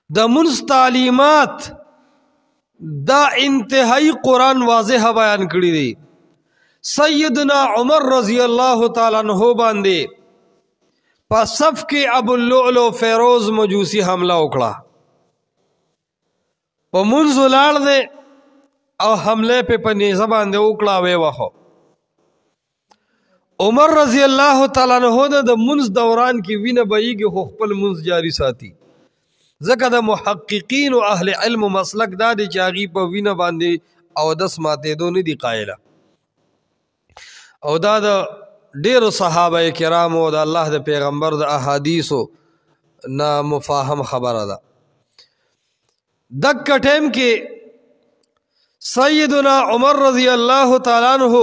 د منځ تعلیمات دا انتہائی قرآن واضح بیان کړی دی. سیدنا عمر رضی اللہ تعالی عنہ باندې په صف کې ابو اللؤلؤ فیروز مجوسی حمله وکړه. په منځ ولاړ دی او حمله په نیزه باندې وکړه وی وخو. عمر رضی اللہ تعالی عنہ د منځ دوران کې وینه بهیږي خو خپل منځ جاری ساتي. ځکه د محققین او اهل علم مسلک دا دی چې هغې په وینه باندې اودس ماتېدو نه دي قایله. او دا د ډیرو صحابه کرامو د الله د پیغمبر د احادیثو نه مفاهم خبره ده. دک ټیم کې سیدنا عمر رضی اللہ تعالی عنہ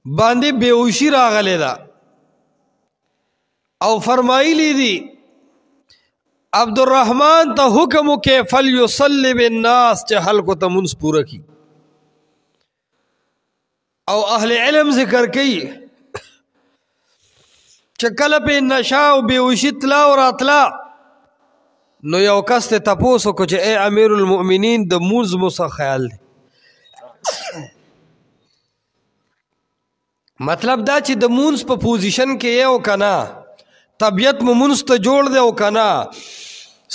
باندې بیهوشي راغلی ده او فرمایلی دی عبدالرحمن ته حکم وکړه فلیصلی بالناس چې خلکو ته منځ پوره کی. او اهل علم ذکر کوي چې کله په نشا او بیهوشي تلا او راتلا نو یو کس ته تپوس وکړو چې ای امیر المؤمنین د منځ مو څه خیال دی. مطلب دا چې د منځ په پوزیشن کې یو کنه طبیعت مو منځ ته جوړ دی او کنه.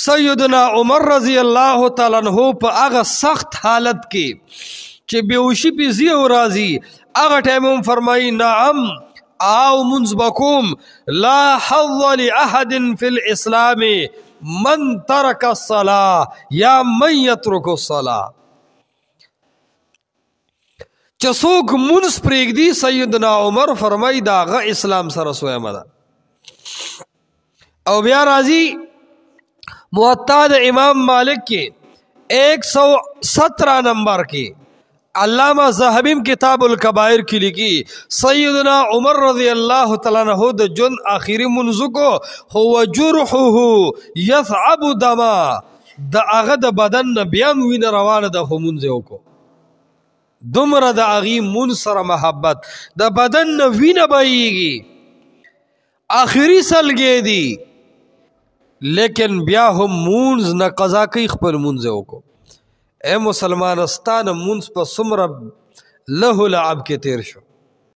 سیدنا عمر رضی اللہ تعالی عنہ په هغه سخت حالت کې چې بیهوشي پې ځي او راځي هغه ټایم هم فرمایي نعم او منځ بکوم لا حظ لأحد فی الاسلام من ترک الصلاة یا من یترک الصلاة. چې څوک منځ پرېږدي سیدنا عمر فرمایي د هغه اسلام سره سویمه ده. او بیا راځي موطا د امام مالک کې 117 نمبر کې علامہ ذهبی کتاب الکبائر کی لکھی سیدنا عمر رضی اللہ تعالیٰ عنہ د جن آخری منځ کو هو جرحه یثعب دما د هغه د بدن نه بیا وینه روانه د منځ کو دومره د هغې منځ سره محبت د بدن نه وینه بهیږي آخري سلګې دي لیکن بیا هم مونز نه قضا کوي خپل مونځ وکړو. اے مسلمانستان مونځ په څومره له لعب کې تیر شو.